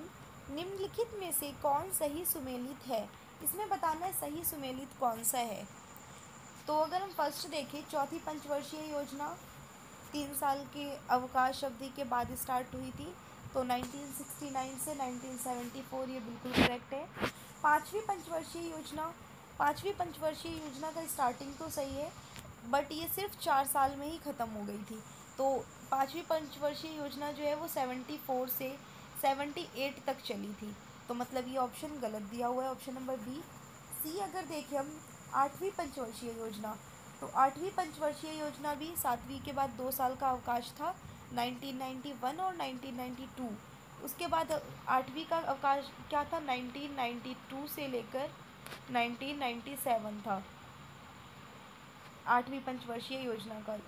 निम्नलिखित में से कौन सही सुमेलित है? इसमें बताना है सही सुमेलित कौन सा है। तो अगर हम फर्स्ट देखें, चौथी पंचवर्षीय योजना 3 साल के अवकाश अवधि के बाद स्टार्ट हुई थी, तो 1969 से 1974 ये बिल्कुल करेक्ट है। पाँचवीं पंचवर्षीय योजना का स्टार्टिंग तो सही है, बट ये सिर्फ 4 साल में ही ख़त्म हो गई थी। तो 5वीं पंचवर्षीय योजना जो है वो 74 से 78 तक चली थी। तो मतलब ये ऑप्शन गलत दिया हुआ है, ऑप्शन नंबर बी। सी अगर देखें हम, 8वीं पंचवर्षीय योजना, तो 8वीं पंचवर्षीय योजना भी 7वीं के बाद 2 साल का अवकाश था, 1991 और 1992। उसके बाद 8वीं का अवकाश क्या था? 1992 से लेकर 1997 था 8वीं पंचवर्षीय योजना का।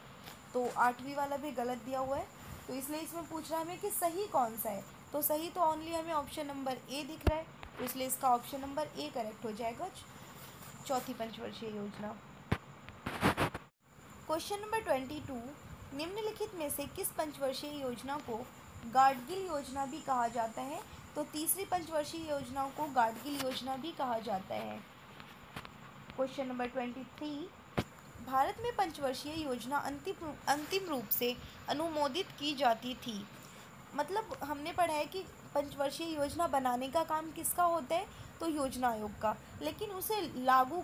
तो 8वीं वाला भी गलत दिया हुआ है, तो इसलिए इसमें पूछ रहा है हमें कि सही कौन सा है। तो सही तो ओनली हमें ऑप्शन नंबर ए दिख रहा है, तो इसलिए इसका ऑप्शन नंबर ए करेक्ट हो जाएगा, चौथी पंचवर्षीय योजना। क्वेश्चन नंबर 22, निम्नलिखित में से किस पंचवर्षीय योजना को गाडगिल योजना भी कहा जाता है? तो तीसरी पंचवर्षीय योजना को गाडगिल योजना भी कहा जाता है। क्वेश्चन नंबर 23, भारत में पंचवर्षीय योजना अंतिम रूप से अनुमोदित की जाती थी। मतलब हमने पढ़ा है कि पंचवर्षीय योजना बनाने का काम किसका होता है, तो योजना आयोग का। लेकिन उसे लागू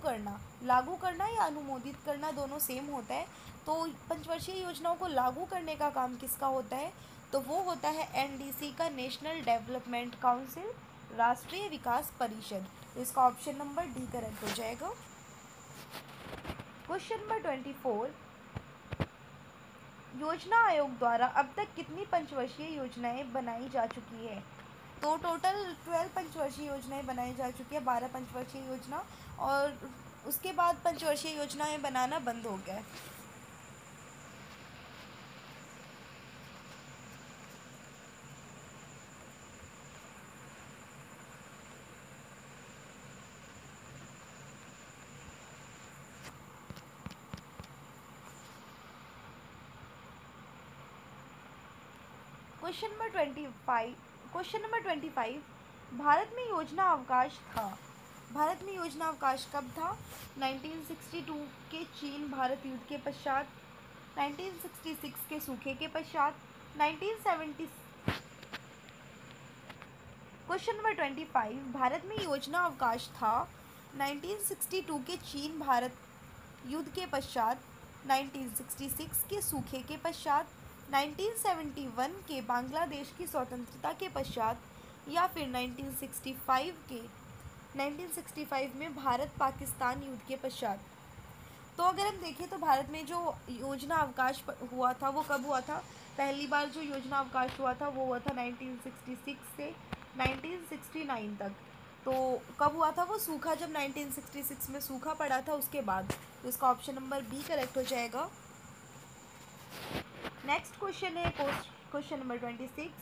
करना या अनुमोदित करना दोनों सेम होता है। तो पंचवर्षीय योजनाओं को लागू करने का काम किसका होता है, तो वो होता है एनडीसी का, नेशनल डेवलपमेंट काउंसिल, राष्ट्रीय विकास परिषद। तो इसका ऑप्शन नंबर डी करेक्ट हो जाएगा। क्वेश्चन नंबर 24, योजना आयोग द्वारा अब तक कितनी पंचवर्षीय योजनाएं बनाई जा चुकी है, तो टोटल 12 पंचवर्षीय योजनाएं बनाई जा चुकी है, 12 पंचवर्षीय योजना, और उसके बाद पंचवर्षीय योजनाएं बनाना बंद हो गया है। क्वेश्चन नंबर 25, भारत में योजना अवकाश था। भारत में योजना अवकाश कब था, 1962 के चीन भारत युद्ध के पश्चात, 1966 के सूखे के पश्चात, 1970। क्वेश्चन नंबर 25, भारत में योजना अवकाश था 1962 के चीन भारत युद्ध के पश्चात, 1966 के सूखे के पश्चात, 1971 के बांग्लादेश की स्वतंत्रता के पश्चात, या फिर 1965 में भारत पाकिस्तान युद्ध के पश्चात। तो अगर हम देखें तो भारत में जो योजना अवकाश हुआ था वो कब हुआ था, पहली बार जो योजना अवकाश हुआ था वो हुआ था 1966 से 1969 तक। तो कब हुआ था वो सूखा, जब 1966 में सूखा पड़ा था उसके बाद। तो इसका ऑप्शन नंबर बी करेक्ट हो जाएगा। नेक्स्ट क्वेश्चन है क्वेश्चन नंबर 26,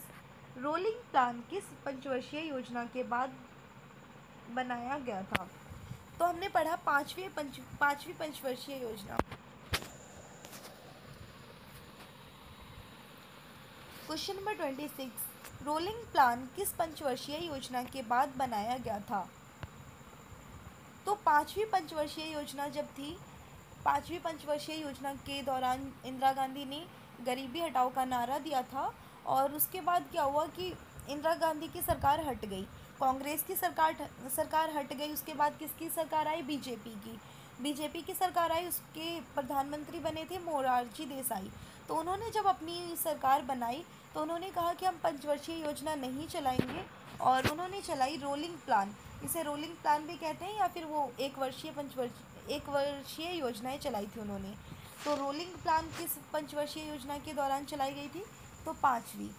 रोलिंग प्लान किस पंचवर्षीय योजना के बाद बनाया गया था, तो हमने पढ़ा पांचवी पंचवर्षीय योजना। क्वेश्चन नंबर 26, रोलिंग प्लान किस पंचवर्षीय योजना के बाद बनाया गया था, तो पांचवी पंचवर्षीय योजना जब थी, पांचवी पंचवर्षीय योजना के दौरान इंदिरा गांधी ने गरीबी हटाओ का नारा दिया था, और उसके बाद क्या हुआ कि इंदिरा गांधी की सरकार हट गई, कांग्रेस की सरकार हट गई। उसके बाद किसकी सरकार आई, बीजेपी की सरकार आई। उसके प्रधानमंत्री बने थे मोरारजी देसाई। तो उन्होंने जब अपनी सरकार बनाई तो उन्होंने कहा कि हम पंचवर्षीय योजना नहीं चलाएंगे, और उन्होंने चलाई रोलिंग प्लान। इसे रोलिंग प्लान भी कहते हैं, या फिर वो एक वर्षीय योजनाएं चलाई थी उन्होंने। तो रोलिंग प्लान किस पंचवर्षीय योजना के दौरान चलाई गई थी, तो पांचवी।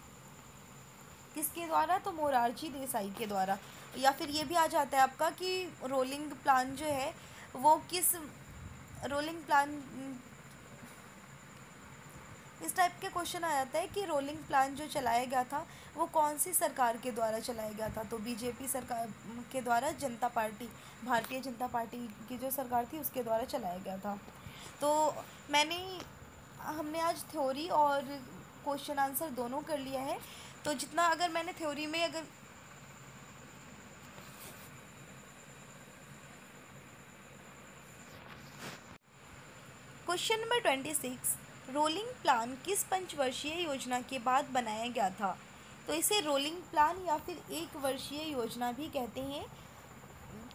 किसके द्वारा, तो मोरारजी देसाई के द्वारा। या फिर ये भी आ जाता है आपका कि रोलिंग प्लान जो है वो रोलिंग प्लान, इस टाइप के क्वेश्चन आ जाता है कि रोलिंग प्लान जो चलाया गया था वो कौन सी सरकार के द्वारा चलाया गया था, तो बीजेपी सरकार के द्वारा, भारतीय जनता पार्टी की जो सरकार थी उसके द्वारा चलाया गया था। तो हमने आज थ्योरी और क्वेश्चन आंसर दोनों कर लिया है। तो जितना अगर मैंने थ्योरी में क्वेश्चन नंबर 26, रोलिंग प्लान किस पंचवर्षीय योजना के बाद बनाया गया था, तो इसे रोलिंग प्लान या फिर एक वर्षीय योजना भी कहते हैं।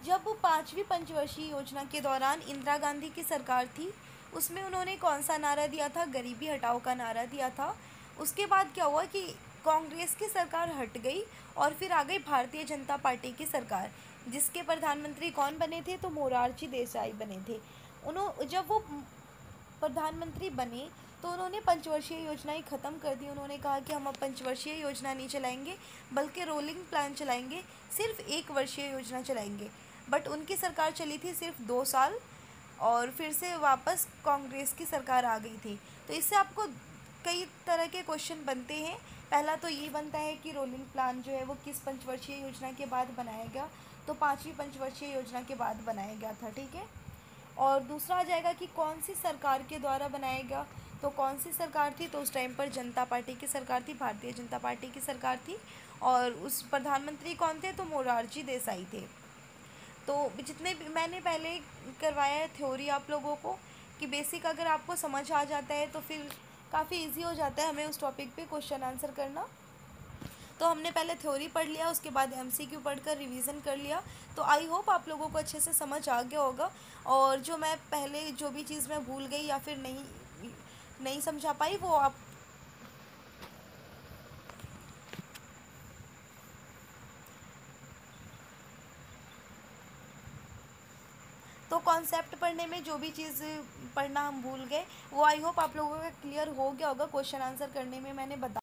जब पांचवी पंचवर्षीय योजना के दौरान इंदिरा गांधी की सरकार थी, उसमें उन्होंने कौन सा नारा दिया था, गरीबी हटाओ का नारा दिया था। उसके बाद क्या हुआ कि कांग्रेस की सरकार हट गई और फिर आ गई भारतीय जनता पार्टी की सरकार, जिसके प्रधानमंत्री कौन बने थे, तो मोरारजी देसाई बने थे। जब वो प्रधानमंत्री बने तो उन्होंने पंचवर्षीय योजनाएं ख़त्म कर दी। उन्होंने कहा कि हम अब पंचवर्षीय योजना नहीं चलाएंगे, बल्कि रोलिंग प्लान चलाएंगे, सिर्फ एक वर्षीय योजना चलाएंगे। बट उनकी सरकार चली थी सिर्फ 2 साल, और फिर से वापस कांग्रेस की सरकार आ गई थी। तो इससे आपको कई तरह के क्वेश्चन बनते हैं। पहला तो ये बनता है कि रोलिंग प्लान जो है वो किस पंचवर्षीय योजना के बाद बनाया गया, तो पांचवी पंचवर्षीय योजना के बाद बनाया गया था, ठीक है। और दूसरा आ जाएगा कि कौन सी सरकार के द्वारा बनाया गया, तो कौन सी सरकार थी, तो उस टाइम पर जनता पार्टी की सरकार थी, भारतीय जनता पार्टी की सरकार थी, और उस प्रधानमंत्री कौन थे, तो मोरारजी देसाई थे। तो जितने भी मैंने पहले करवाया है थ्योरी आप लोगों को, कि बेसिक अगर आपको समझ आ जाता है तो फिर काफ़ी इजी हो जाता है हमें उस टॉपिक पे क्वेश्चन आंसर करना। तो हमने पहले थ्योरी पढ़ लिया, उसके बाद एमसीक्यू पढ़कर रिवीजन कर लिया। तो आई होप आप लोगों को अच्छे से समझ आ गया होगा। और जो मैं पहले जो भी चीज़ मैं भूल गई या फिर नहीं नहीं समझा पाई वो आप तो कॉन्सेप्ट पढ़ने में जो भी चीज़ पढ़ना हम भूल गए वो आई होप आप लोगों का क्लियर हो गया होगा। क्वेश्चन आंसर करने में मैंने बता